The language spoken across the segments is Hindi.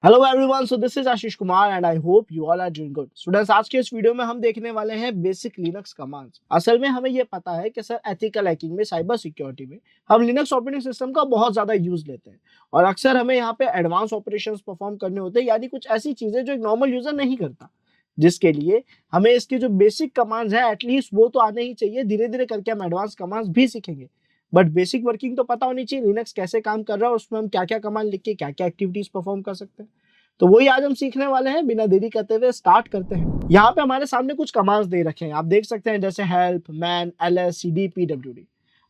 Hello everyone, so this is Ashish Kumar and I hope you all are doing good. Students, आज के इस वीडियो में हम देखने वाले हैं बेसिक लिनक्स कमांड्स। असल में हमें ये पता है कि सर एथिकल हैकिंग में, साइबर सिक्योरिटी में हम लिनक्स ऑपरेटिंग सिस्टम का बहुत ज्यादा यूज लेते हैं और अक्सर हमें यहाँ पे एडवांस ऑपरेशंस परफॉर्म करने होते हैं, यानी कुछ ऐसी चीजें जो एक नॉर्मल यूजर नहीं करता, जिसके लिए हमें इसके जो बेसिक कमांड्स है एटलीस्ट वो तो आने ही चाहिए। धीरे धीरे करके हम एडवांस कमांड्स भी सीखेंगे, बट बेसिक वर्किंग तो पता होनी चाहिए। लिनक्स कैसे काम कर रहा है, उसमें हम क्या क्या कमांड लिख के क्या क्या एक्टिविटीज परफॉर्म कर सकते हैं, तो वही आज हम सीखने वाले हैं। बिना देरी करते हुए स्टार्ट करते हैं। यहाँ पे हमारे सामने कुछ कमांड्स दे रखे हैं, आप देख सकते हैं, जैसे help, man, ls, cd, pwd।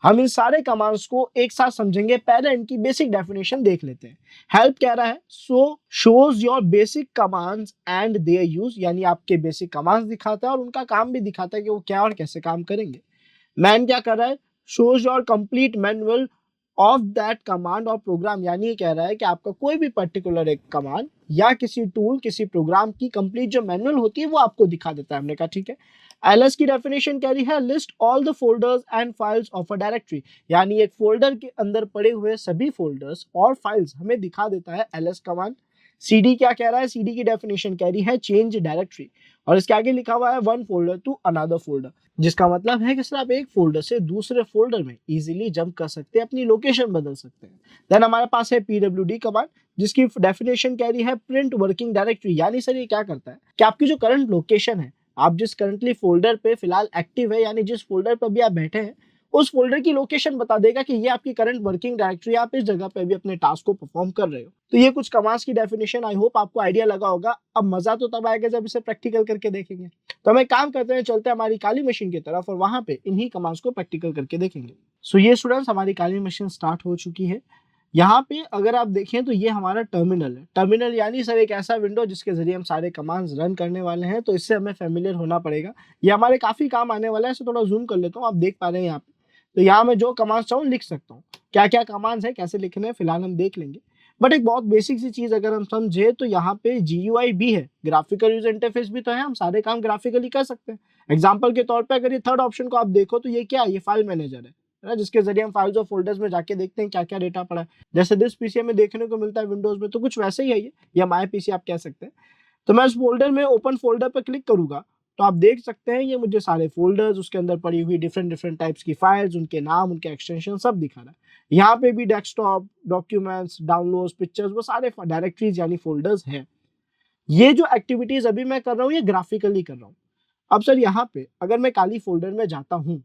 हम इन सारे कमांड्स को एक साथ समझेंगे। पहले इनकी बेसिक डेफिनेशन देख लेते हैं। हेल्प कह रहा है so shows your basic commands and their use, यानी आपके बेसिक कमांड्स दिखाता है और उनका काम भी दिखाता है कि वो क्या और कैसे काम करेंगे। मैन क्या कर रहा है, shows your complete manual of that command और प्रोग्राम, यानी ये कह रहा है कि आपका कोई भी पर्टिकुलर एक कमांड या किसी टूल, किसी प्रोग्राम की कंप्लीट जो मैनुअल होती है वो आपको दिखा देता है। हमने कहा ठीक है। एलएस की डेफिनेशन कह रही है list all the folders and files of a directory, यानी एक फोल्डर के अंदर पड़े हुए सभी फोल्डर्स और फाइल्स हमें दिखा देता है एलएस कमांड। सीडी क्या कह रहा है, सीडी की डेफिनेशन कह रही है चेंज डायरेक्टरी, और इसके आगे लिखा हुआ है one folder to another folder, जिसका मतलब है कि सर आप एक फोल्डर से दूसरे फोल्डर में इजीली जंप कर सकते हैं, अपनी लोकेशन बदल सकते हैं। देन हमारे पास है पीडब्ल्यूडी कमांड, जिसकी डेफिनेशन कह रही है प्रिंट वर्किंग डायरेक्टरी, यानी सर ये क्या करता है कि आपकी जो करंट लोकेशन है, आप जिस करंटली फोल्डर पे फिलहाल एक्टिव है, यानी जिस फोल्डर पर भी आप बैठे हैं, उस फोल्डर की लोकेशन बता देगा कि ये आपकी करंट वर्किंग डायरेक्टरी, आप इस जगह पे भी अपने टास्क को परफॉर्म कर रहे हो। तो ये कुछ कमांड्स की डेफिनेशन, आई होप आपको आइडिया लगा होगा। अब मजा तो तब आएगा जब इसे प्रैक्टिकल करके देखेंगे। तो हम एक काम करते हैं, चलते हैं हमारी काली मशीन की तरफ और वहां पे इन्हीं कमांड्स को प्रैक्टिकल करके देखेंगे। सो ये स्टूडेंट्स, हमारी काली मशीन स्टार्ट हो चुकी है। यहाँ पे अगर आप देखें तो ये हमारा टर्मिनल है। टर्मिनल यानी सर एक ऐसा विंडो जिसके जरिए हम सारे कमांड्स रन करने वाले हैं, तो इससे हमें फेमिलियर होना पड़ेगा। ये हमारे काफी काम आने वाला है, इसे थोड़ा जूम कर लेता हूँ, आप देख पा रहे हैं यहाँ पे। तो यहाँ मैं जो कमांड्स चाहूँ लिख सकता हूँ। क्या क्या कमांड्स है, कैसे लिखने हैं, फिलहाल हम देख लेंगे। बट एक बहुत बेसिक सी चीज अगर हम समझे तो यहाँ पे GUI भी है, ग्राफिकल यूजर इंटरफेस भी तो है, हम सारे काम ग्राफिकली कर सकते हैं। एग्जाम्पल के तौर पे अगर ये थर्ड ऑप्शन को आप देखो तो ये क्या है, ये फाइल मैनेजर है ना, जिसके जरिए हम फाइल्स और फोल्डर्स में जाके देखते हैं क्या क्या डेटा पड़ा है। जैसे दिस पीसी में देखने को मिलता है विंडोज में, तो कुछ वैसे ही है ये, या माय पीसी आप कह सकते हैं। तो मैं उस फोल्डर में ओपन फोल्डर पर क्लिक करूंगा तो आप देख सकते हैं ये मुझे सारे फोल्डर्स, उसके अंदर पड़ी हुई डिफरेंट डिफरेंट टाइप्स की फाइल्स, उनके नाम, उनके एक्सटेंशन सब दिखा रहा है। यहाँ पे भी डेस्कटॉप, डॉक्यूमेंट्स, डाउनलोड्स, पिक्चर्स, वो सारे डायरेक्टरीज यानी फोल्डर्स हैं। ये जो एक्टिविटीज अभी मैं कर रहा हूँ ये ग्राफिकली कर रहा हूँ। अब सर यहाँ पे अगर मैं काली फोल्डर में जाता हूँ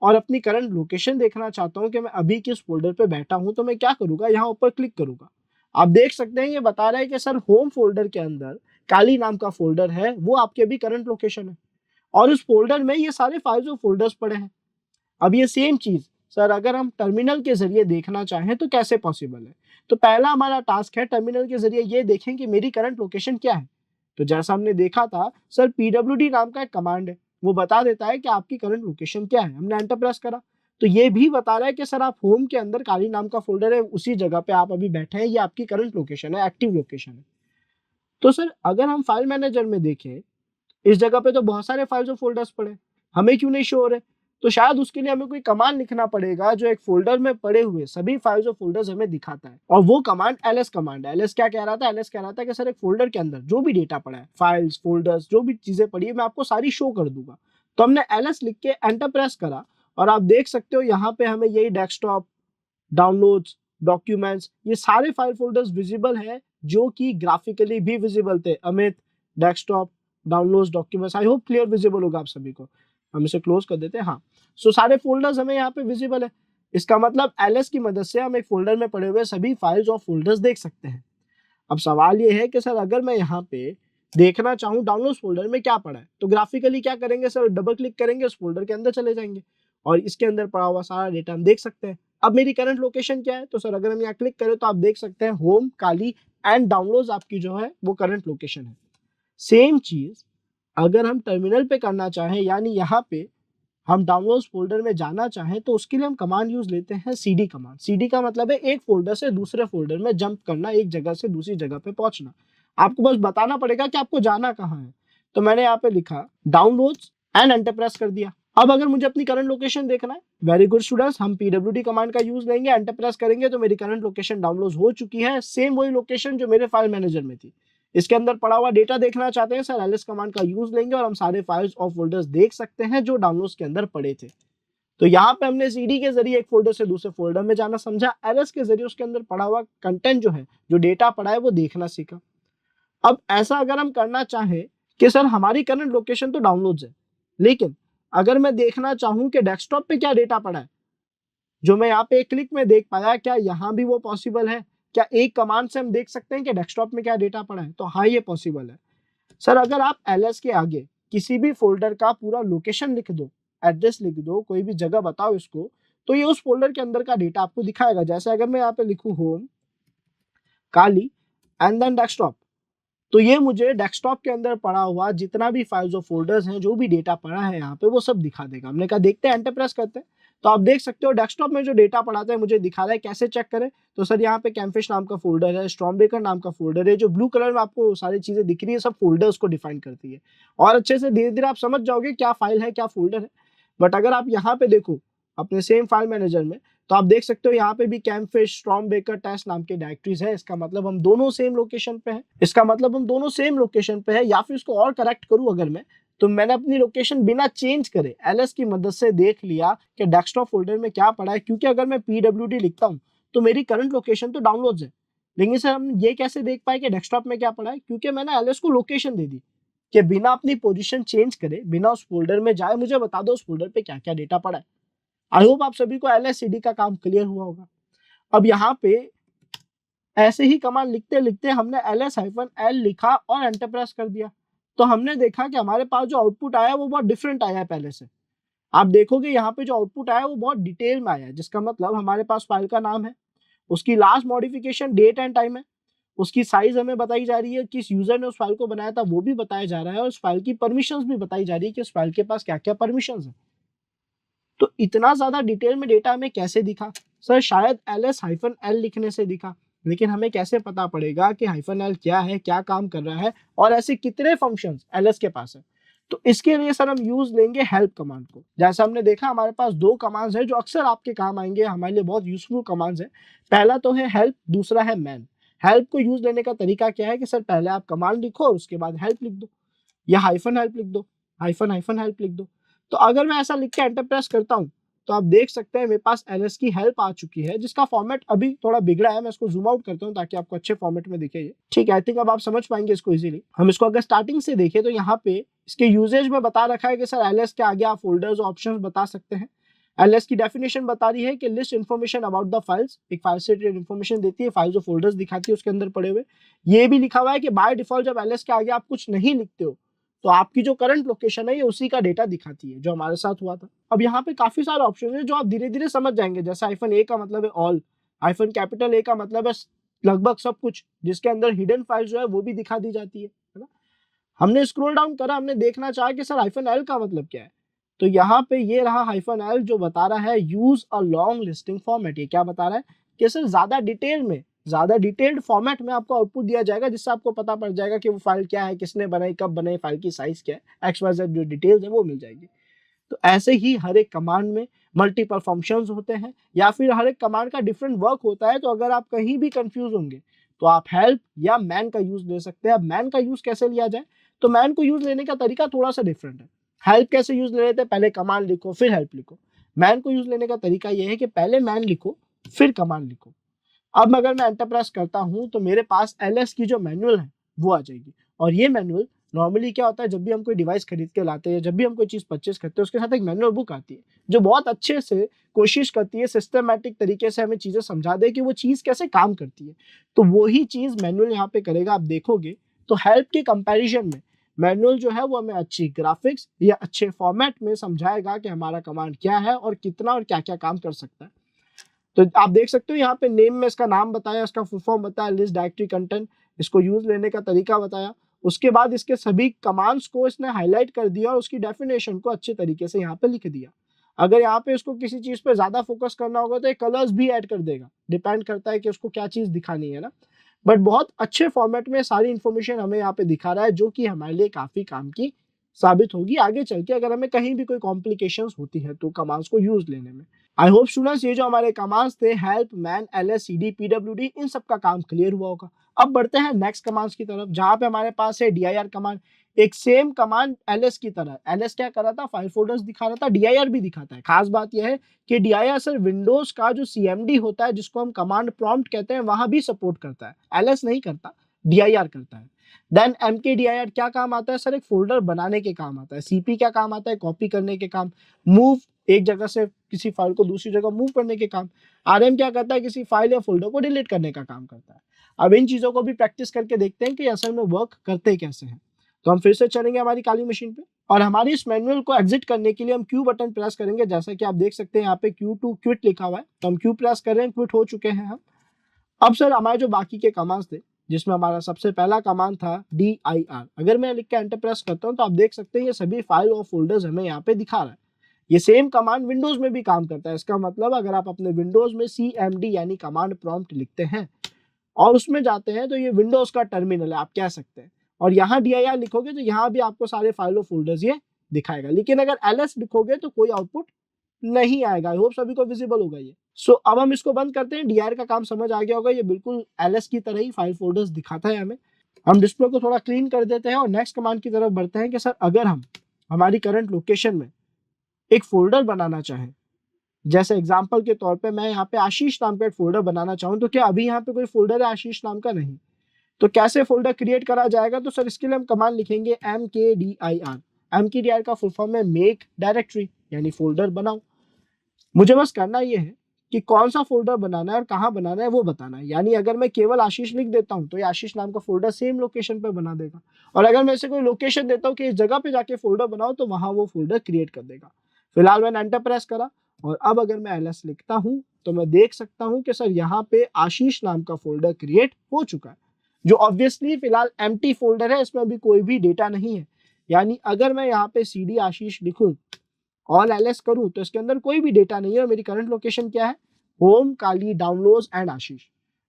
और अपनी करंट लोकेशन देखना चाहता हूँ कि मैं अभी किस फोल्डर पे बैठा हूँ, तो मैं क्या करूंगा, यहाँ ऊपर क्लिक करूंगा। आप देख सकते हैं ये बता रहा है कि सर होम फोल्डर के अंदर काली नाम का फोल्डर है, वो आपके अभी करंट लोकेशन है और उस फोल्डर में ये सारे फाइल्स और फोल्डर्स पड़े हैं। अब ये सेम चीज सर अगर हम टर्मिनल के जरिए देखना चाहें तो कैसे पॉसिबल है। तो पहला हमारा टास्क है टर्मिनल के जरिए ये देखें कि मेरी करंट लोकेशन क्या है। तो जैसा हमने देखा था सर, pwd नाम का एक कमांड है, वो बता देता है कि आपकी करंट लोकेशन क्या है। हमने एंटर प्रेस करा तो ये भी बता रहा है कि सर आप होम के अंदर काली नाम का फोल्डर है, उसी जगह पे आप अभी बैठे हैं, ये आपकी करंट लोकेशन है, एक्टिव लोकेशन है। तो सर अगर हम फाइल मैनेजर में देखें, इस जगह पे तो बहुत सारे फाइल्स और फोल्डर्स पड़े, हमें क्यों नहीं शो हो रहे। तो शायद उसके लिए हमें कोई कमांड लिखना पड़ेगा जो एक फोल्डर में पड़े हुए सभी फाइल्स और फोल्डर्स हमें दिखाता है, और वो कमांड ls कमांड है। ls क्या कह रहा था, ls कह रहा था कि सर एक फोल्डर के अंदर जो भी डेटा पड़ा है, फाइल्स, फोल्डर्स, जो भी चीजें पड़ी है, मैं आपको सारी शो कर दूंगा। तो हमने ls लिख के एंटर प्रेस करा और आप देख सकते हो यहाँ पे हमें यही डेस्कटॉप, डाउनलोड्स, डॉक्यूमेंट्स, ये सारे फाइल फोल्डर्स विजिबल है, जो कि ग्राफिकली भी विजिबल थे। Amit, desktop, downloads, documents, I hope clear visible होगा आप सभी को। हम इसे क्लोज कर देते हैं। हाँ, सो सारे फोल्डर्स हमें यहाँ पे विजिबल है। इसका मतलब ls की मदद से हम एक फोल्डर में पड़े हुए सभी फाइल्स और फोल्डर्स देख सकते हैं। अब सवाल ये है कि सर अगर मैं यहाँ पे देखना चाहूँ डाउनलोड्स फोल्डर में क्या पड़ा है, तो ग्राफिकली क्या करेंगे सर, डबल क्लिक करेंगे, उस फोल्डर के अंदर चले जाएंगे और इसके अंदर पड़ा हुआ सारा डेटा हम देख सकते हैं। अब मेरी करंट लोकेशन क्या है, तो सर अगर हम यहाँ क्लिक करें तो आप देख सकते हैं होम, काली एंड डाउनलोड्स आपकी जो है वो करंट लोकेशन है। सेम चीज अगर हम टर्मिनल पे करना चाहें, यानी यहाँ पे हम डाउनलोड्स फोल्डर में जाना चाहें, तो उसके लिए हम कमांड यूज लेते हैं cd कमांड। cd का मतलब है एक फोल्डर से दूसरे फोल्डर में जंप करना, एक जगह से दूसरी जगह पे पहुंचना। आपको बस बताना पड़ेगा कि आपको जाना कहाँ है। तो मैंने यहाँ पे लिखा डाउनलोड्स एंड एंटर प्रेस कर दिया। अब अगर मुझे अपनी करंट लोकेशन देखना है, वेरी गुड स्टूडेंट्स, हम pwd कमांड का यूज लेंगे, एंटर प्रेस करेंगे तो मेरी करंट लोकेशन डाउनलोड हो चुकी है, सेम वही लोकेशन जो मेरे फाइल मैनेजर में थी। इसके अंदर पड़ा हुआ डेटा देखना चाहते हैं सर, ls कमांड का यूज लेंगे और हम सारे फाइल्स और फोल्डर्स देख सकते हैं जो डाउनलोड्स के अंदर पड़े थे। तो यहाँ पे हमने cd के जरिए एक फोल्डर से दूसरे फोल्डर में जाना समझा, ls के जरिए उसके अंदर पड़ा हुआ कंटेंट जो है, जो डेटा पड़ा है वो देखना सीखा। अब ऐसा अगर हम करना चाहें कि सर हमारी करंट लोकेशन तो डाउनलोड्स है, लेकिन अगर मैं देखना चाहूं कि डेस्कटॉप पे क्या डेटा पड़ा है, जो मैं यहाँ पे एक क्लिक में देख पाया, क्या यहाँ भी वो पॉसिबल है? क्या एक कमांड से हम देख सकते हैं कि डेस्कटॉप में क्या डेटा पड़ा है? तो हाँ, ये पॉसिबल है। सर अगर आप ls के आगे किसी भी फोल्डर का पूरा लोकेशन लिख दो, एड्रेस लिख दो, कोई भी जगह बताओ इसको, तो ये उस फोल्डर के अंदर का डेटा आपको दिखाएगा। जैसे अगर मैं यहाँ पे लिखूं home Kali and then desktop, तो ये मुझे डेस्कटॉप के अंदर पड़ा हुआ जितना भी फाइल्स और फोल्डर्स हैं, जो भी डेटा पड़ा है यहाँ पे, वो सब दिखा देगा। हमने कहा देखते हैं, एंटर प्रेस करते हैं, तो आप देख सकते हो डेस्कटॉप में जो डेटा पड़ा था मुझे दिखा रहा है। कैसे चेक करें? तो सर यहाँ पे कैम्फिश नाम का फोल्डर है, स्टॉर्मबेकर नाम का फोल्डर है, जो ब्लू कलर में आपको सारी चीजें दिख रही है, सब फोल्डर्स को डिफाइन करती है। और अच्छे से धीरे धीरे आप समझ जाओगे क्या फाइल है क्या फोल्डर है। बट अगर आप यहाँ पे देखो अपने सेम फाइल मैनेजर में, तो आप देख सकते हो यहाँ पे भी कैम्फिश, स्टॉर्मबेकर, टेस्ट नाम के डायरेक्टरीज है। इसका मतलब हम दोनों सेम लोकेशन पे है। या फिर इसको और करेक्ट करूं अगर मैं, तो मैंने अपनी लोकेशन बिना चेंज करे ls की मदद से देख लिया कि डेस्कटॉप फोल्डर में क्या पड़ा है। क्योंकि अगर मैं pwd लिखता हूँ तो मेरी करंट लोकेशन तो डाउनलोड्स है, लेकिन सर हम ये कैसे देख पाए कि डेस्कटॉप में क्या पड़ा है? क्योंकि मैंने ls को लोकेशन दे दी कि बिना अपनी पोजीशन चेंज करे, बिना उस फोल्डर में जाए, मुझे बता दो उस फोल्डर पे क्या क्या डेटा पड़ा है। आई होप आप सभी को ls cd का काम क्लियर हुआ होगा। अब यहाँ पे ऐसे ही कमांड लिखते लिखते हमने ls-l लिखा और एंटर प्रेस कर दिया, तो हमने देखा कि हमारे पास जो आउटपुट आया वो बहुत डिफरेंट आया है पहले से। आप देखोगे यहाँ पे जो आउटपुट आया वो बहुत डिटेल में आया है, जिसका मतलब हमारे पास फाइल का नाम है, उसकी last modification date and time है, उसकी साइज हमें बताई जा रही है, किस यूजर ने उस फाइल को बनाया था वो भी बताया जा रहा है, और उस फाइल की परमिशंस भी बताई जा रही है कि उस फाइल के पास क्या क्या परमिशंस है। तो इतना ज्यादा डिटेल में डेटा हमें कैसे दिखा? सर शायद ls-l लिखने से दिखा, लेकिन हमें कैसे पता पड़ेगा कि -l क्या है, क्या काम कर रहा है, और ऐसे कितने फंक्शंस ls के पास है? तो इसके लिए सर हम यूज लेंगे हेल्प कमांड को। जैसा हमने देखा हमारे पास दो कमांड्स हैं जो अक्सर आपके काम आएंगे, हमारे लिए बहुत यूजफुल कमांड्स हैं। पहला तो है हेल्प, दूसरा है मैन। हेल्प को यूज लेने का तरीका क्या है कि सर पहले आप कमांड लिखो और उसके बाद हेल्प लिख दो, या -हेल्प लिख दो, -हेल्प लिख दो। तो अगर मैं ऐसा लिख के एंटर प्रेस करता हूं, तो आप देख सकते हैं मेरे पास ls की हेल्प आ चुकी है, जिसका फॉर्मेट अभी थोड़ा बिगड़ा है। मैं इसको जूम आउट करता हूं ताकि आपको अच्छे फॉर्मेट में दिखे ये। ठीक है, आई थिंक अब आप समझ पाएंगे इसको इजीली। हम इसको अगर स्टार्टिंग से देखें तो यहाँ पे इसके यूजेज में बता रखा है कि सर ls के आगे आप फोल्डर्स ऑप्शंस बता सकते हैं। ls की डेफिनेशन बता रही है कि list information about the files, एक फाइल से रिलेटेड इन्फॉर्मेशन देती है, फाइल्स और फोल्डर्स दिखाती है उसके अंदर पड़े हुए। ये भी लिखा हुआ है कि बाय डिफॉल्ट जब ls के आगे आप कुछ नहीं लिखते हो तो आपकी जो करंट लोकेशन है ये उसी का डेटा दिखाती है, जो हमारे साथ हुआ था। अब यहाँ पे काफी सारे ऑप्शन है जो आप धीरे धीरे समझ जाएंगे। जैसे -a का मतलब है ऑल, -A का मतलब है लगभग सब कुछ, जिसके अंदर हिडन फाइल जो है वो भी दिखा दी जाती है ना। हमने स्क्रॉल डाउन करा, हमने देखना चाहा कि सर -l का मतलब क्या है, तो यहाँ पे ये रहा -l जो बता रहा है use a long listing format. ये क्या बता रहा है कि सर ज्यादा डिटेल्ड फॉर्मेट में आपको आउटपुट दिया जाएगा, जिससे आपको पता पड़ जाएगा कि वो फाइल क्या है, किसने बनाई, कब बनाई, फाइल की साइज क्या है, XYZ जो डिटेल्स है वो मिल जाएगी। तो ऐसे ही हर एक कमांड में मल्टीपल फंक्शंस होते हैं, या फिर हर एक कमांड का डिफरेंट वर्क होता है। तो अगर आप कहीं भी कंफ्यूज होंगे तो आप हेल्प या मैन का यूज ले सकते हैं। अब मैन का यूज कैसे लिया जाए? तो मैन को यूज लेने का तरीका थोड़ा सा डिफरेंट है। हेल्प कैसे यूज ले लेते हैं? पहले कमांड लिखो फिर हेल्प लिखो। मैन को यूज लेने का तरीका यह है कि पहले मैन लिखो फिर कमांड लिखो। अब अगर मैं एंटर प्रेस करता हूं तो मेरे पास ls की जो मैनुअल है वो आ जाएगी। और ये मैनुअल नॉर्मली क्या होता है, जब भी हम कोई डिवाइस खरीद के लाते हैं, जब भी हम कोई चीज परचेस करते हैं, उसके साथ एक मैनुअल बुक आती है जो बहुत अच्छे से कोशिश करती है सिस्टमैटिक तरीके से हमें चीजें समझा दे कि वो चीज कैसे काम करती है। तो वही चीज मैनुअल यहाँ पे करेगा। आप देखोगे तो हेल्प के कंपैरिजन में मैनुअल जो है वो हमें अच्छी ग्राफिक्स या अच्छे फॉर्मेट में समझाएगा कि हमारा कमांड क्या है और कितना और क्या क्या काम कर सकता है। तो आप देख सकते हो यहाँ पे नेम में इसका नाम बताया, इसका फुल फॉर्म बताया, लिस्ट डायरेक्टरी कंटेंट, इसको यूज लेने का तरीका बताया। उसके बाद इसके सभी कमांड्स को इसने हाईलाइट कर दिया और उसकी डेफिनेशन को अच्छे तरीके से यहाँ पे लिख दिया। अगर यहाँ पे इसको किसी चीज पे ज्यादा फोकस करना होगा तो ये कलर्स भी ऐड कर देगा, डिपेंड करता है कि उसको क्या चीज दिखानी है ना। बट बहुत अच्छे फॉर्मेट में सारी इंफॉर्मेशन हमें यहाँ पे दिखा रहा है, जो कि हमारे लिए काफी काम की साबित होगी आगे चल के, अगर हमें कहीं भी कोई कॉम्प्लिकेशंस होती है तो कमांड्स को यूज लेने में। आई होप स्टूडेंट्स ये जो हमारे कमांड्स थे help, man, LS, CD, PWD, इन सब का काम क्लियर हुआ होगा। अब बढ़ते हैं नेक्स्ट कमांड्स की तरफ, जहां पे हमारे पास है डीआईआर कमांड। एक सेम कमांड एलएस की तरह, एलएस क्या कर रहा था, फाइल फोल्डर्स दिखा रहा था, डीआईआर भी दिखाता है। खास बात यह है कि डीआईआर सर विंडोज का जो सीएमडी होता है, जिसको हम कमांड प्रॉम्प्ट कहते हैं, वहां भी सपोर्ट करता है। एलएस नहीं करता, डीआईआर करता है। देन एमकेडीआईआर क्या काम आता है सर, एक फोल्डर बनाने के काम आता है। सीपी क्या काम आता है, कॉपी करने के काम। मूव, एक जगह से किसी फाइल को दूसरी जगह मूव करने के काम। आरएम क्या करता है, किसी फाइल या फोल्डर को डिलीट करने का काम करता है। अब इन चीजों को भी प्रैक्टिस करके देखते हैं कि असल में वर्क करते कैसे हैं। तो हम फिर से चलेंगे हमारी काली मशीन पे, और हमारी इस मैनुअल को एग्जिट करने के लिए हम क्यू बटन प्रेस करेंगे। जैसा कि आप देख सकते हैं यहाँ पे क्यू टू क्विट लिखा हुआ है, तो हम क्यू प्रेस कर रहे हैं, क्विट हो चुके हैं हम। अब सर हमारे जो बाकी के कमांड्स थे, जिसमें हमारा सबसे पहला कमांड था DIR, अगर मैं लिख के एंटर प्रेस करता हूँ तो आप देख सकते हैं ये सभी फाइल और फोल्डर्स हमें यहाँ पे दिखा रहा है। ये सेम कमांड विंडोज में भी काम करता है। इसका मतलब अगर आप अपने विंडोज में CMD यानी कमांड प्रॉम्प्ट लिखते हैं और उसमें जाते हैं, तो ये विंडोज का टर्मिनल है आप कह सकते हैं, और यहाँ DIR लिखोगे तो यहाँ भी आपको सारे फाइल और फोल्डर्स ये दिखाएगा। लेकिन अगर LS लिखोगे तो कोई आउटपुट नहीं आएगा। आई होप सभी को विजिबल होगा ये। सो अब हम इसको बंद करते हैं। डीआर का काम समझ आ गया होगा, ये बिल्कुल एलएस की तरह ही फाइल फोल्डर्स दिखाता है हमें। हम डिस्प्ले को थोड़ा क्लीन कर देते हैं और नेक्स्ट कमांड की तरफ बढ़ते हैं कि सर अगर हम हमारी करंट लोकेशन में एक फोल्डर बनाना चाहें, जैसे एग्जाम्पल के तौर पे मैं यहाँ पे आशीष नाम का एक फोल्डर बनाना चाहूँ, तो क्या अभी यहाँ पे कोई फोल्डर है आशीष नाम का? नहीं। तो कैसे फोल्डर क्रिएट करा जाएगा? तो सर इसके लिए हम कमांड लिखेंगे MKDIR। MKDIR का फुल फॉर्म है मेक डायरेक्टरी, यानी फोल्डर बनाओ। मुझे बस करना ये है कि कौन सा फोल्डर बनाना है और कहाँ बनाना है वो बताना है। यानी अगर मैं केवल आशीष लिख देता हूँ तो ये आशीष नाम का फोल्डर सेम लोकेशन पे बना देगा, और अगर मैं इसे कोई लोकेशन देता हूँ कि इस जगह पे जाके फोल्डर बनाओ, तो वहां वो फोल्डर क्रिएट कर देगा। फिलहाल मैंने एंटर प्रेस करा, और अब अगर मैं एलएस लिखता हूँ तो मैं देख सकता हूँ कि सर यहाँ पे आशीष नाम का फोल्डर क्रिएट हो चुका है, जो ऑब्वियसली फिलहाल एम्प्टी फोल्डर है, इसमें अभी कोई भी डेटा नहीं है। यानी अगर मैं यहाँ पे CD आशीष लिखूं, ऑल एलएस करूं, तो इसके अंदर कोई भी डेटा नहीं है। और मेरी करंट लोकेशन क्या है, home, Kali, downloads and Ashish.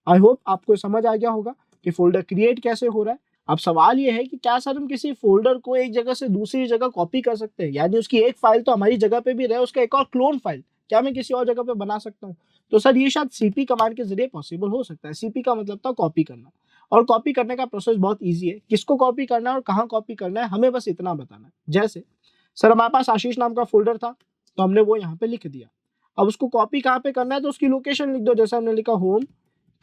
I hope आपको समझ आ गया होगा कि फोल्डर क्रिएट कैसे हो रहा है। अब सवाल ये है कि क्या सर हम किसी फोल्डर को एक जगह से दूसरी जगह कॉपी कर सकते हैं, यानी उसकी एक फाइल तो हमारी जगह पे भी रहे, उसका एक और क्लोन फाइल क्या मैं किसी और जगह पे बना सकता हूँ? तो सर ये शायद CP कमांड के जरिए पॉसिबल हो सकता है। CP का मतलब था कॉपी करना, और कॉपी करने का प्रोसेस बहुत ईजी है। किसको कॉपी करना है और कहाँ कॉपी करना है, हमें बस इतना बताना है। जैसे सर हमारे पास आशीष नाम का फोल्डर था, तो हमने वो यहाँ पे लिख दिया। अब उसको कॉपी कहाँ पे करना है, तो उसकी लोकेशन लिख दो, जैसे हमने लिखा होम,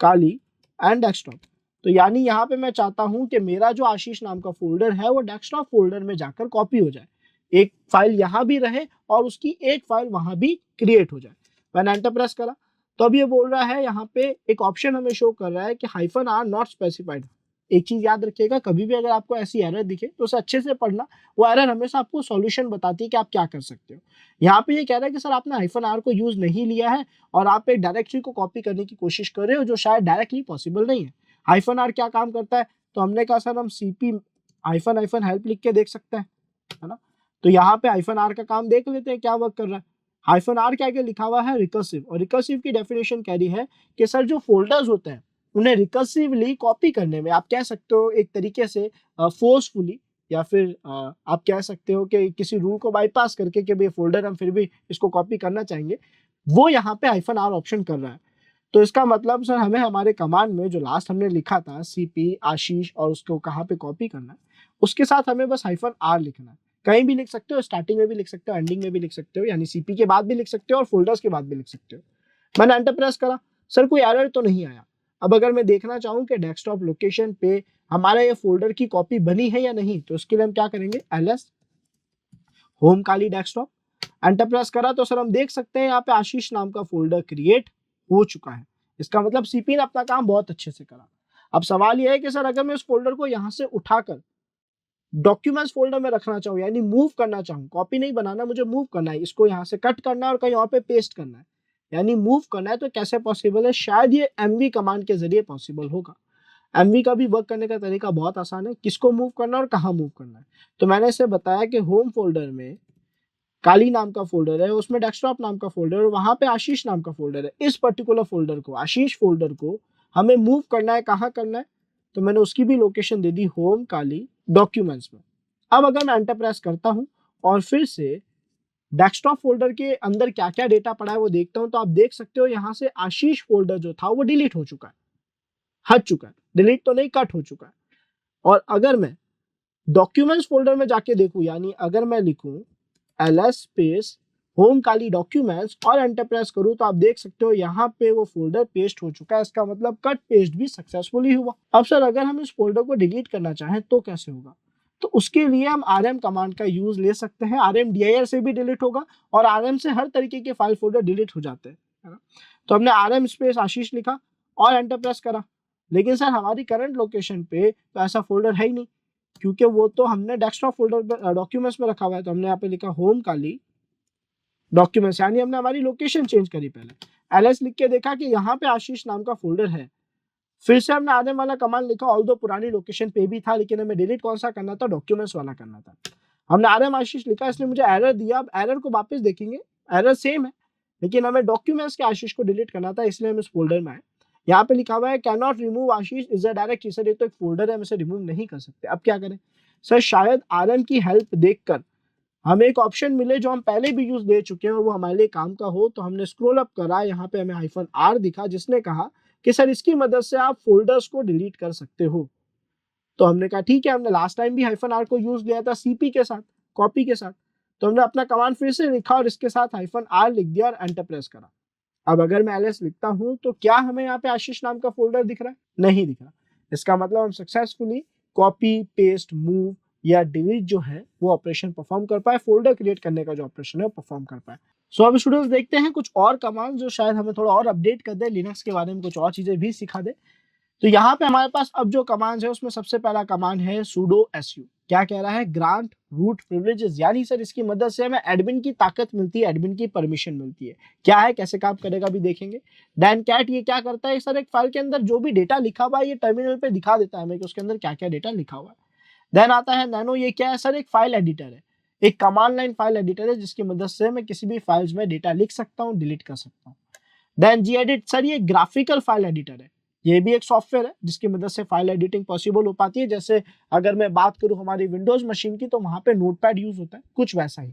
काली एंड डेस्कटॉप। तो यानी यहाँ पे मैं चाहता हूँ कि मेरा जो आशीष नाम का फोल्डर है वो डेस्कटॉप फोल्डर में जाकर कॉपी हो जाए, एक फाइल यहाँ भी रहे और उसकी एक फाइल वहां भी क्रिएट हो जाए। मैंने एंटर प्रेस करा, तो अब ये बोल रहा है, यहाँ पे एक ऑप्शन हमें शो कर रहा है कि -R नॉट स्पेसिफाइड। एक चीज याद रखिएगा, कभी भी अगर आपको ऐसी एरर दिखे तो उसे अच्छे से पढ़ना। वो एरर हमेशा आपको सॉल्यूशन बताती है कि आप क्या कर सकते हो। यहाँ पे ये कह रहा है कि सर आपने -R को यूज नहीं लिया है और आप एक डायरेक्टरी को कॉपी करने की कोशिश कर रहे हो, जो शायद डायरेक्टली पॉसिबल नहीं है। -R क्या काम करता है, तो हमने कहा सर हम CP -help लिख के देख सकते हैं, है ना। तो यहाँ पे -R का काम देख लेते हैं क्या वर्क कर रहा है। -R के आगे लिखा हुआ है रिकर्सिव, और रिकर्सिव की डेफिनेशन कह रही है कि सर जो फोल्डर्स होते हैं उन्हें रिकर्सिवली कॉपी करने में, आप कह सकते हो एक तरीके से फोर्सफुली, या फिर आप कह सकते हो कि किसी रूल को बाईपास करके कि भाई फोल्डर हम फिर भी इसको कॉपी करना चाहेंगे, वो यहाँ पे -R ऑप्शन कर रहा है। तो इसका मतलब सर हमें हमारे कमांड में जो लास्ट हमने लिखा था CP आशीष और उसको कहाँ पे कॉपी करना है, उसके साथ हमें बस -R लिखना है। कहीं भी लिख सकते हो, स्टार्टिंग में भी लिख सकते हो, एंडिंग में भी लिख सकते हो, यानी CP के बाद भी लिख सकते हो और फोल्डर्स के बाद भी लिख सकते हो। मैंने एंटर प्रेस करा, सर कोई एरर तो नहीं आया। अब अगर मैं देखना चाहूँ कि डेस्कटॉप लोकेशन पे हमारा ये फोल्डर की कॉपी बनी है या नहीं, तो उसके लिए हम क्या करेंगे, LS होम काली डेस्कटॉप, एंटर प्रेस करा, तो सर हम देख सकते हैं यहाँ पे आशीष नाम का फोल्डर क्रिएट हो चुका है। इसका मतलब CP ने अपना काम बहुत अच्छे से करा। अब सवाल यह है कि सर अगर मैं उस फोल्डर को यहाँ से उठाकर डॉक्यूमेंट्स फोल्डर में रखना चाहूँ, यानी मूव करना चाहूँ, कॉपी नहीं बनाना, मुझे मूव करना है, इसको यहाँ से कट करना है और कहीं और पे पेस्ट करना है, यानी मूव करना है, तो कैसे पॉसिबल है? शायद ये MV कमांड के जरिए पॉसिबल होगा। MV का भी वर्क करने का तरीका बहुत आसान है, किसको मूव करना है और कहाँ मूव करना है। तो मैंने इसे बताया कि होम फोल्डर में काली नाम का फोल्डर है, उसमें डेस्कटॉप नाम का फोल्डर है, वहां पे आशीष नाम का फोल्डर है। इस पर्टिकुलर फोल्डर को, आशीष फोल्डर को हमें मूव करना है, कहाँ करना है, तो मैंने उसकी भी location they the home Kali documents में। अब अगर मैं एंटर प्रेस करता हूँ और फिर से डेस्कटॉप फोल्डर के अंदर क्या क्या डेटा पड़ा है वो देखता हूँ, तो आप देख सकते हो यहाँ से आशीष फोल्डर जो था वो डिलीट हो चुका है, हट चुका है। डिलीट तो नहीं, कट हो चुका है। और अगर मैं डॉक्यूमेंट्स फोल्डर में जाके देखूं, यानी अगर मैं लिखूं ls स्पेस होम काली डॉक्यूमेंट्स और एंटर प्रेस करूं, तो आप देख सकते हो यहाँ पे वो फोल्डर पेस्ट हो चुका है। इसका मतलब कट पेस्ट भी सक्सेसफुली हुआ। अब सर अगर हम इस फोल्डर को डिलीट करना चाहें तो कैसे होगा? तो उसके लिए हम rm कमांड का यूज ले सकते हैं। rm dir से भी डिलीट होगा और rm से हर तरीके के फाइल फोल्डर डिलीट हो जाते हैं, है ना। तो हमने rm स्पेस आशीष लिखा और एंटर प्रेस करा, लेकिन सर हमारी करंट लोकेशन पे तो ऐसा फोल्डर है ही नहीं, क्योंकि वो तो हमने डेस्कटॉप फोल्डर डॉक्यूमेंट्स में रखा हुआ है। तो हमने यहाँ पे लिखा होम काली डॉक्यूमेंट्स, यानी हमने हमारी लोकेशन चेंज करी। पहले ls लिख के देखा कि यहाँ पे आशीष नाम का फोल्डर है, फिर से हमने आने वाला कमांड लिखा, ऑल्दो पुरानी लोकेशन पे भी था, लेकिन हमें डिलीट कौन सा करना था? डॉक्यूमेंट्स वाला करना था। हमने rm आशीष लिखा, इसने मुझे एरर दिया। अब एरर को वापस देखेंगे, एरर सेम है, लेकिन हमें डॉक्यूमेंट्स के आशीष को डिलीट करना था, इसलिए हम इस फोल्डर में आए। यहाँ पे लिखा हुआ है can not remove Ashish is a direct. Sir ये तो एक फोल्डर है, हम इसे रिमूव नहीं कर सकते। अब क्या करें? सर शायद rm की हेल्प देखकर हमें एक ऑप्शन मिले जो हम पहले भी यूज दे चुके हैं और वो हमारे लिए काम का हो। तो हमने स्क्रॉल अप करा, यहाँ पे हमें -r दिखा, जिसने कहा कि सर इसकी मदद से आप फोल्डर्स को डिलीट कर सकते हो। तो हमने कहा ठीक है, हमने लास्ट टाइम भी -r को यूज लिया था cp के साथ, कॉपी के साथ। तो हमने अपना कमांड फिर से लिखा और इसके साथ -r लिख दिया और एंटर प्रेस करा। अब अगर मैं ls लिखता हूं तो क्या हमें यहाँ पे आशीष नाम का फोल्डर दिख रहा है? नहीं दिख रहा। इसका मतलब हम सक्सेसफुली कॉपी पेस्ट मूव या डिलीट जो है वो ऑपरेशन परफॉर्म कर पाए, फोल्डर क्रिएट करने का जो ऑपरेशन है वो परफॉर्म कर पाए। सो अब स्टूडेंट्स देखते हैं कुछ और कमांड जो शायद हमें थोड़ा और अपडेट कर दे, लिनक्स के बारे में कुछ और चीजें भी सिखा दे। तो यहाँ पे हमारे पास अब जो कमांड है उसमें सबसे पहला कमांड है sudo su। क्या कह रहा है? ग्रांट रूट प्रिविलेजेस, यानी सर इसकी मदद से हमें एडमिन की ताकत मिलती है, एडमिन की परमिशन मिलती है। क्या है, कैसे काम करेगा भी देखेंगे। देन कैट ये क्या करता है? सर एक फाइल के अंदर जो भी डेटा लिखा हुआ है ये टर्मिनल पे दिखा देता है हमें कि उसके अंदर क्या क्या डेटा लिखा हुआ है। देन आता है नैनो। ये क्या है? सर एक फाइल एडिटर है, एक कमांड लाइन फाइल एडिटर है जिसकी मदद से मैं किसी भी फाइल्स में डेटा लिख सकता हूँ, डिलीट कर सकता हूँ। देन gedit, सर ये ग्राफिकल फाइल एडिटर है, ये भी एक सॉफ्टवेयर है जिसकी मदद से फाइल एडिटिंग पॉसिबल हो पाती है। जैसे अगर मैं बात करूं हमारी विंडोज मशीन की, तो वहां पे नोटपैड यूज होता है, कुछ वैसा ही।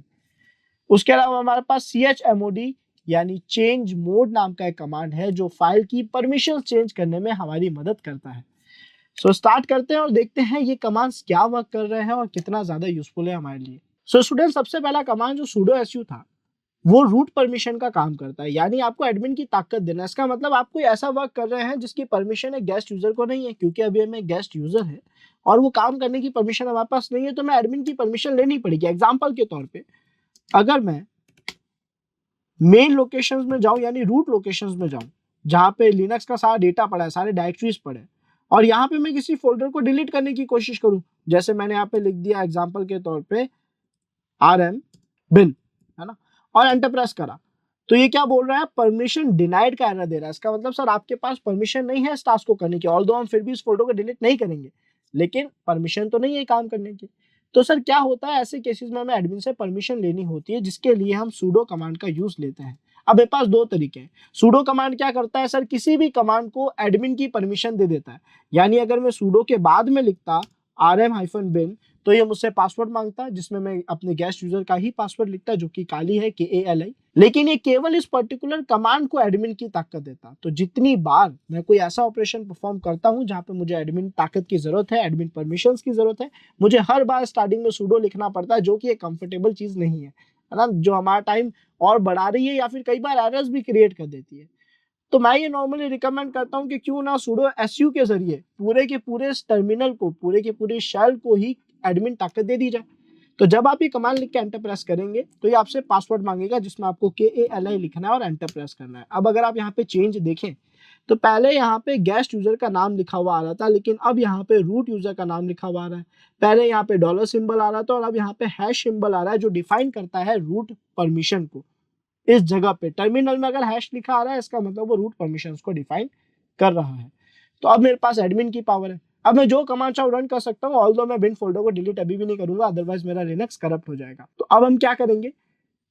उसके अलावा हमारे पास chmod यानी चेंज मोड नाम का एक कमांड है जो फाइल की परमिशन चेंज करने में हमारी मदद करता है। सो स्टार्ट करते हैं और देखते हैं ये कमांड्स क्या वर्क कर रहे हैं और कितना ज्यादा यूजफुल है हमारे लिए। सो स्टूडेंट सबसे पहला कमांड जो sudo su था वो रूट परमिशन का काम करता है, यानी आपको एडमिन की ताकत देना। इसका मतलब आप कोई ऐसा वर्क कर रहे हैं जिसकी परमिशन एक गेस्ट यूजर को नहीं है, क्योंकि अभी हमें गेस्ट यूजर है और वो काम करने की परमिशन हमारे पास नहीं है, तो मैं एडमिन की परमिशन लेनी पड़ेगी। एग्जांपल के तौर पे अगर मैं मेन लोकेशंस में जाऊं, यानी रूट लोकेशंस में जाऊं जहां पे लिनक्स का सारा डेटा पड़ा है, सारे डायरेक्टरीज पड़े हैं, और यहाँ पे मैं किसी फोल्डर को डिलीट करने की कोशिश करूं, जैसे मैंने यहाँ पे लिख दिया एग्जाम्पल के तौर पे rm bin, है ना, और एंटर प्रेस करा, तो ये क्या बोल रहा है? परमिशन डिनाइड का एरर दे रहा है। इसका मतलब सर आपके पास परमिशन नहीं है इस टास्क को करने की, ऑल्दो हम फिर भी इस फोटो को डिलीट नहीं करेंगे, लेकिन परमिशन तो नहीं है काम करने की। तो सर क्या होता है ऐसे केसेस में? हमें एडमिन से परमिशन लेनी होती है, जिसके लिए हम sudo कमांड का यूज लेते हैं। अब मेरे पास दो तरीके हैं। sudo कमांड क्या करता है? सर किसी भी कमांड को एडमिन की परमिशन दे देता है, यानी अगर मैं sudo के बाद में लिखता rm-bin तो ये मुझसे पासवर्ड मांगता है, जिसमें मैं अपने गेस्ट यूजर का ही पासवर्ड लिखता जो कि काली है, KALI, लेकिन ये केवल इस पर्टिकुलर कमांड को एडमिन की ताकत देता। तो जितनी बार मैं कोई ऐसा ऑपरेशन परफॉर्म करता हूं जहां पे मुझे एडमिन ताकत की जरूरत है, एडमिन परमिशंस की जरूरत है, मुझे हर बार स्टार्टिंग में sudo लिखना पड़ता है, जो कि एक कंफर्टेबल चीज नहीं है ना, जो हमारा टाइम और बढ़ा रही है या फिर कई बार एरर्स भी क्रिएट कर देती है। तो मैं ये नॉर्मली रिकमेंड करता हूं कि क्यों ना sudo su के जरिए पूरे के पूरे टर्मिनल को, पूरे के पूरे शेल को ही एडमिन ताकत दे दी जाए। तो जब आप ये कमांड लिख के एंटर प्रेस करेंगे तो ये आपसे पासवर्ड मांगेगा, जिसमें आपको KALI लिखना है और एंटर प्रेस करना है। अब अगर आप यहाँ पे चेंज देखें तो पहले यहाँ पे गेस्ट यूजर का नाम लिखा हुआ आ रहा था, लेकिन अब यहाँ पे रूट यूजर का नाम लिखा हुआ आ रहा है। पहले यहाँ पे डॉलर सिंबल आ रहा था और अब यहाँ पे हैश सिंबल आ रहा है, जो डिफाइन करता है रूट परमिशन को। इस जगह पे टर्मिनल में अगर हैश लिखा आ रहा है, इसका मतलब वो रूट परमिशंस को डिफाइन कर रहा है। तो अब मेरे पास एडमिन की पावर है, अब मैं जो कमांड चाहूँ रन कर सकता हूँ, ऑल्दो मैं बिन फोल्डर को डिलीट अभी भी नहीं करूंगा, अदरवाइज मेरा लिनक्स करप्ट हो जाएगा। तो अब हम क्या करेंगे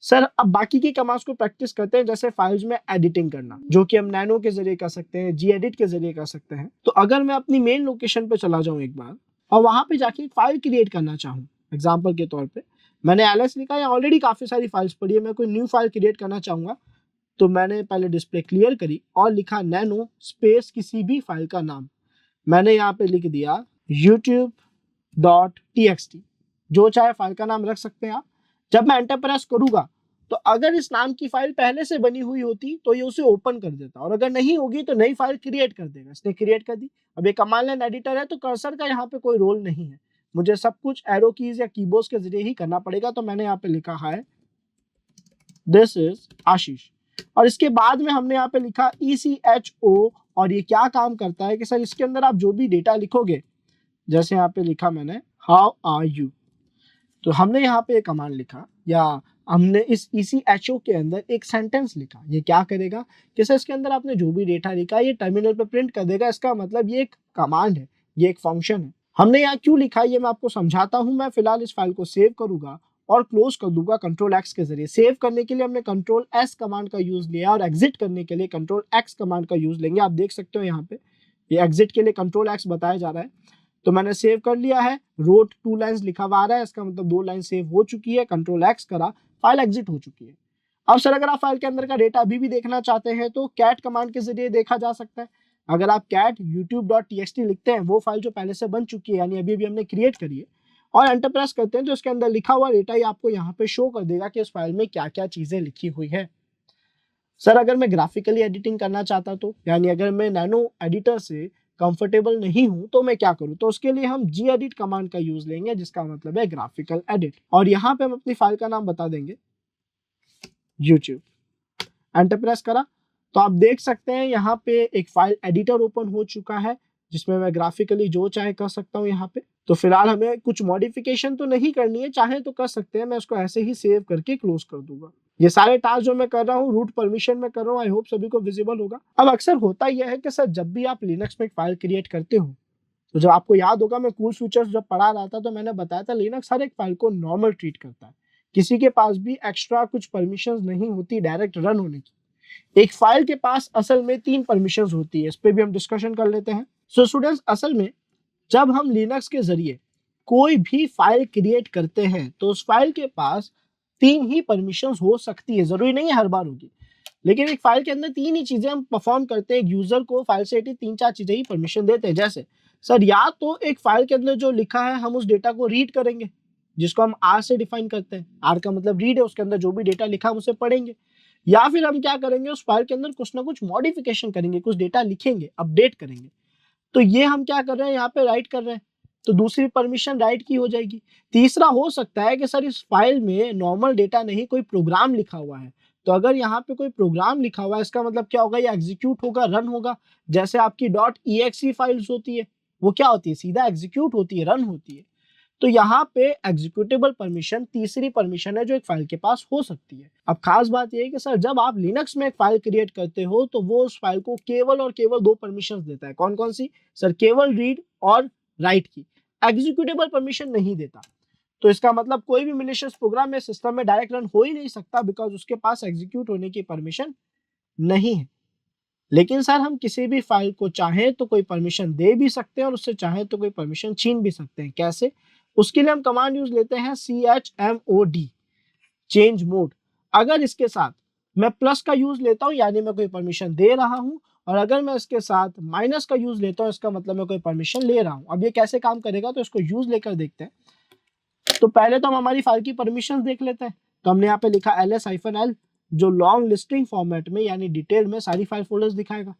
सर? अब बाकी की कमांड्स को प्रैक्टिस करते हैं, जैसे फाइल्स में एडिटिंग करना, जो कि हम नैनो के जरिए कर सकते हैं, gedit के जरिए कर सकते हैं। तो अगर मैं अपनी मेन लोकेशन पे चला जाऊं एक बार और वहां पे जाके फाइल क्रिएट करना चाहूँ, एग्जाम्पल के तौर पे मैंने ls लिखा है, ऑलरेडी काफी सारी फाइल्स पड़ी है, मैं कोई न्यू फाइल क्रिएट करना चाहूंगा तो मैंने पहले डिस्प्ले क्लियर करी और लिखा नैनो स्पेस किसी भी फाइल का नाम, मैंने यहाँ पे लिख दिया youtube.txt, जो चाहे फाइल का नाम रख सकते हैं आप। जब मैं एंटर प्रेस करूंगा तो अगर इस नाम की फाइल पहले से बनी हुई होती तो ये उसे ओपन कर देता, और अगर नहीं होगी तो नई फाइल क्रिएट कर देगा। इसने क्रिएट कर दी। अब ये कमांड लाइन एडिटर है तो कर्सर का यहाँ पे कोई रोल नहीं है, मुझे सब कुछ एरो कीज या कीबोर्ड के जरिए ही करना पड़ेगा। तो मैंने यहाँ पे लिखा है दिस इज आशीष, और इसके बाद में हमने यहाँ पे लिखा ECHO, और ये क्या काम करता है कि सर इसके अंदर आप जो भी डेटा लिखोगे, जैसे यहाँ पे लिखा मैंने हाउ आर यू, तो हमने यहाँ पे एक कमांड लिखा या हमने इस ECHO के अंदर एक सेंटेंस लिखा। ये क्या करेगा कि सर इसके अंदर आपने जो भी डेटा लिखा ये टर्मिनल पे प्रिंट कर देगा। इसका मतलब ये एक कमांड है, ये एक फंक्शन है। हमने यहाँ क्यों लिखा ये मैं आपको समझाता हूँ। मैं फिलहाल इस फाइल को सेव करूंगा और क्लोज कर दूंगा Ctrl+X के जरिए। सेव करने के लिए हमने Ctrl+S कमांड का यूज लिया और एग्जिट करने के लिए Ctrl+X कमांड का यूज लेंगे। आप देख सकते हो यहाँ पे ये एग्जिट के लिए Ctrl+X बताया जा रहा है। तो मैंने सेव कर लिया है, रोट 2 लाइन्स लिखा हुआ आ रहा है, इसका मतलब 2 लाइन सेव हो चुकी है। Ctrl+X करा, फाइल एग्जिट हो चुकी है। अब सर अगर आप फाइल के अंदर का डेटा अभी भी देखना चाहते हैं तो कैट कमांड के जरिए देखा जा सकता है। अगर आप कैट youtube.txt लिखते हैं, वो फाइल जो पहले से बन चुकी है यानी अभी भी हमने क्रिएट करी है, और एंटर प्रेस करते हैं तो इसके अंदर लिखा हुआ डेटा ही आपको यहाँ पे शो कर देगा कि इस फाइल में क्या क्या चीजें लिखी हुई है। सर अगर मैं ग्राफिकली एडिटिंग करना चाहता तो यानी अगर मैं नैनो एडिटर से कंफर्टेबल नहीं हूं तो मैं क्या करूं, तो उसके लिए हम gedit कमांड का यूज लेंगे जिसका मतलब है ग्राफिकल एडिट, और यहाँ पे हम अपनी फाइल का नाम बता देंगे YouTube। एंटर प्रेस करा तो आप देख सकते हैं यहाँ पे एक फाइल एडिटर ओपन हो चुका है जिसमें मैं ग्राफिकली जो चाहे कर सकता हूँ यहाँ पे। तो फिलहाल हमें कुछ मॉडिफिकेशन तो नहीं करनी है, चाहे तो कर सकते हैं। मैं इसको ऐसे ही सेव करके क्लोज कर दूंगा। ये सारे टास्क जो मैं कर रहा हूँ रूट परमिशन में कर रहा हूँ, आई होप सभी को विजिबल होगा। अब अक्सर होता यह है कि सर जब भी आप लिनक्स में एक फाइल क्रिएट करते हो तो जब आपको याद होगा, मैं कूल फीचर्स जब पढ़ा रहा था तो मैंने बताया था लिनक्स हर एक फाइल को नॉर्मल ट्रीट करता है, किसी के पास भी एक्स्ट्रा कुछ परमिशन नहीं होती डायरेक्ट रन होने की। एक फाइल के पास असल में 3 परमिशंस होती है, इस पे भी हम डिस्कशन कर लेते हैं। सो स्टूडेंट्स, असल में जब हम लिनक्स के जरिए कोई भी फाइल क्रिएट करते हैं तो उस फाइल के पास 3 ही परमिशंस हो सकती है, जरूरी नहीं है हर बार होगी, लेकिन एक फाइल के अंदर 3 ही चीजें हम परफॉर्म करते हैं। यूजर को फाइल से 3-4 चीजें ही परमिशन देते हैं। जैसे सर या तो एक फाइल के अंदर जो लिखा है हम उस डेटा को रीड करेंगे, जिसको हम आर से डिफाइन करते हैं। आर का मतलब रीड है, उसके अंदर जो भी डेटा लिखा हम उसे पढ़ेंगे। या फिर हम क्या करेंगे, उस फाइल के अंदर कुछ ना कुछ मॉडिफिकेशन करेंगे, कुछ डेटा लिखेंगे, अपडेट करेंगे। तो ये हम क्या कर रहे हैं, यहाँ पे राइट कर रहे हैं, तो दूसरी परमिशन राइट की हो जाएगी। तीसरा हो सकता है कि सर इस फाइल में नॉर्मल डेटा नहीं, कोई प्रोग्राम लिखा हुआ है। तो अगर यहाँ पे कोई प्रोग्राम लिखा हुआ है, इसका मतलब क्या होगा, ये एग्जीक्यूट होगा, रन होगा। जैसे आपकी .exe फाइल्स होती है, वो क्या होती है, सीधा एग्जीक्यूट होती है, रन होती है। तो यहाँ पे एग्जीक्यूटेबल परमिशन तीसरी परमिशन है जो एक फाइल के पास हो सकती है। अब खास बात यह है कि सर जब आप लिनक्स में एक फाइल क्रिएट करते हो तो वो उस फाइल को केवल और केवल 2 परमिशन देता है। कौन कौन सी सर, केवल रीड और राइट की, एग्जीक्यूटेबल परमिशन नहीं देता। तो इसका मतलब कोई भी मिलिशियस प्रोग्राम या सिस्टम में डायरेक्ट रन हो ही नहीं सकता, बिकॉज उसके पास एग्जीक्यूट होने की परमिशन नहीं है। लेकिन सर हम किसी भी फाइल को चाहें तो कोई परमिशन दे भी सकते हैं और उससे चाहें तो कोई परमिशन छीन भी सकते हैं। कैसे, उसके लिए हम कमांड यूज लेते हैं chmod, चेंज मोड। अगर इसके साथ मैं प्लस का यूज लेता हूं यानी मैं कोई परमिशन दे रहा हूं, और अगर मैं इसके साथ माइनस का यूज लेता हूं इसका मतलब मैं कोई परमिशन ले रहा हूं। अब ये कैसे काम करेगा तो इसको यूज लेकर देखते हैं। तो पहले तो हम हमारी फाइल की परमिशन देख लेते हैं। तो हमने यहाँ पे लिखा ls-l, जो लॉन्ग लिस्टिंग फॉर्मेट में यानी डिटेल में सारी फाइल फोल्डर्स दिखाएगा।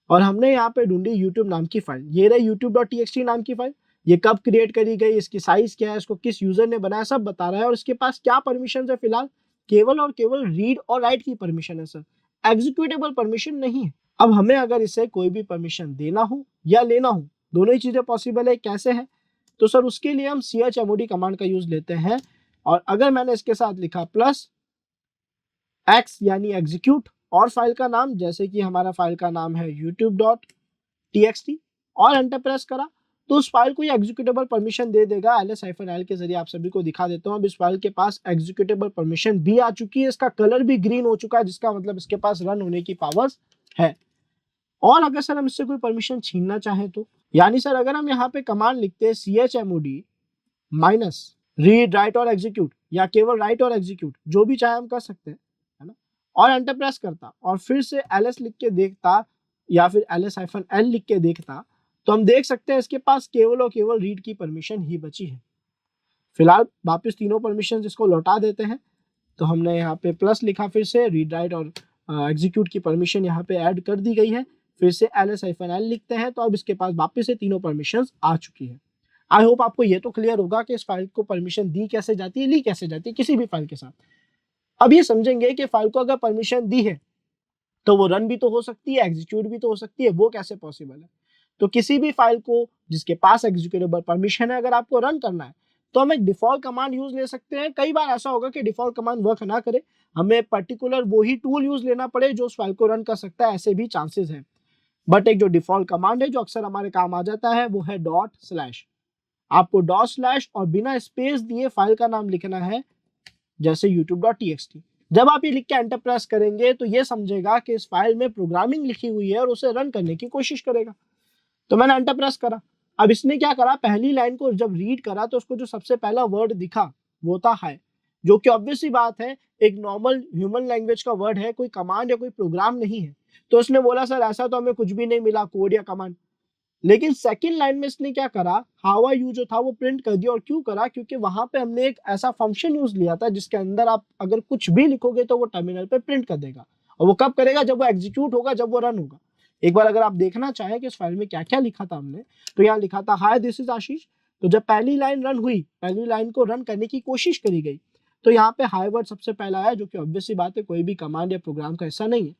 और हमने यहाँ पे ढूंढी YouTube नाम की फाइल, ये रही youtube.txt नाम की फाइल। ये कब क्रिएट करी गई, इसकी साइज क्या है, इसको किस यूजर ने बनाया, सब बता रहा है। और इसके पास क्या परमिशन है, फिलहाल केवल और केवल रीड और राइट की परमिशन है सर, एग्जीक्यूटेबल परमिशन नहीं है। अब हमें अगर इसे कोई भी परमिशन देना हो या लेना हो, दोनों ही चीजें पॉसिबल है। कैसे है, तो सर उसके लिए हम chmod कमांड का यूज लेते हैं। और अगर मैंने इसके साथ लिखा +x यानी एग्जीक्यूट और फाइल का नाम, जैसे कि हमारा फाइल का नाम है youtube.txt, और एंटर प्रेस करा तो उस फाइल को ये एग्जीक्यूटेबल परमिशन दे देगा। ls-l के जरिए आप सभी को दिखा देता हूँ। अब इस फाइल के पास एग्जीक्यूटेबल परमिशन भी आ चुकी है, इसका कलर भी ग्रीन हो चुका है, जिसका मतलब इसके पास रन होने की पावर्स है। और अगर सर हम इससे कोई परमिशन छीनना चाहें तो, यानी सर अगर हम यहाँ पे कमांड लिखते हैं chmod रीड, राइट और एग्जीक्यूट, या केवल राइट और एग्जीक्यूट, जो भी चाहे हम कर सकते हैं, है ना। और एंटर प्रेस करता और फिर से ls लिख के देखता या फिर ls-l लिख के देखता, तो हम देख सकते हैं इसके पास केवल और केवल रीड की परमिशन ही बची है। फिलहाल वापस तीनों परमिशन इसको लौटा देते हैं। तो हमने यहाँ पे प्लस लिखा, फिर से रीड, राइट और एग्जीक्यूट की परमिशन यहाँ पे ऐड कर दी गई है। फिर से ls-l लिखते हैं, तो अब इसके पास वापस से तीनों परमिशंस आ चुकी है। आई होप आपको ये तो क्लियर होगा कि इस फाइल को परमिशन दी कैसे जाती है, ली कैसे जाती है किसी भी फाइल के साथ। अब ये समझेंगे कि फाइल को अगर परमिशन दी है तो वो रन भी तो हो सकती है, एग्जीक्यूट भी तो हो सकती है, वो कैसे पॉसिबल है। तो किसी भी फाइल को जिसके पास एग्जीक्यूटेबल परमिशन है, अगर आपको रन करना है तो हम एक डिफॉल्ट कमांड यूज ले सकते हैं। कई बार ऐसा होगा कि डिफॉल्ट कमांड वर्क ना करे, हमें पर्टिकुलर वही टूल यूज लेना पड़े जो उस फाइल को रन कर सकता है, ऐसे भी चांसेस हैं। बट एक जो डिफॉल्ट कमांड है जो अक्सर हमारे काम आ जाता है वो है ./ आपको ./ और बिना स्पेस दिए फाइल का नाम लिखना है, जैसे youtube.txt। जब आप ये लिख के एंटर प्रेस करेंगे तो ये समझेगा कि इस फाइल में प्रोग्रामिंग लिखी हुई है और उसे रन करने की कोशिश करेगा। तो मैंने एंटर प्रेस करा। अब इसने क्या करा, पहली लाइन को जब रीड करा तो उसको जो सबसे पहला वर्ड दिखा वो था हाय, जो कि ऑब्वियस सी बात है एक नॉर्मल ह्यूमन लैंग्वेज का वर्ड है, कोई कमांड या कोई प्रोग्राम नहीं है। तो उसने बोला सर ऐसा तो हमें कुछ भी नहीं मिला, कोड या कमांड। लेकिन सेकंड लाइन में इसने क्या करा, हाउ आर यू जो था वो प्रिंट कर दिया। और क्यों करा, क्योंकि वहां पे हमने एक ऐसा फंक्शन यूज लिया था जिसके अंदर आप अगर कुछ भी लिखोगे तो वो टर्मिनल पे प्रिंट कर देगा। और वो कब करेगा, जब वो एग्जीक्यूट होगा, जब वो रन होगा। एक बार अगर आप देखना चाहें कि इस फाइल में क्या क्या लिखा था हमने, तो यहाँ लिखा था हाय दिस इज आशीष। तो जब पहली लाइन रन हुई, पहली लाइन को रन करने की कोशिश करी गई, तो यहाँ पे हाय वर्ड सबसे पहला आया, जो कि ऑब्वियस सी बात है, कोई भी कमांड या प्रोग्राम का हिस्सा नहीं है।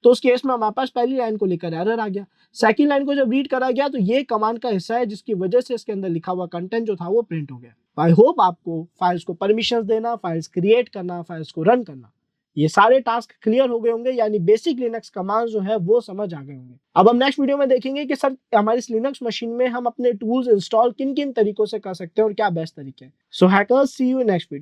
तो उस केस में हमारे पास पहली लाइन को लेकर एरर आ गया। सेकंड लाइन को जब रीड करा गया तो ये कमांड का हिस्सा है, जिसकी वजह से इसके अंदर लिखा हुआ कंटेंट जो था वो प्रिंट हो गया। आई होप आपको फाइल्स को परमिशंस देना, फाइल्स क्रिएट करना, फाइल्स को रन करना, ये सारे टास्क क्लियर हो गए होंगे, यानी बेसिक लिनक्स कमांड जो है वो समझ आ गए होंगे। अब हम नेक्स्ट वीडियो में देखेंगे कि सर हमारी इस लिनक्स मशीन में हम अपने टूल्स इंस्टॉल किन किन तरीकों से कर सकते हैं और क्या बेस्ट तरीके हैं। So hackers, see you in next video.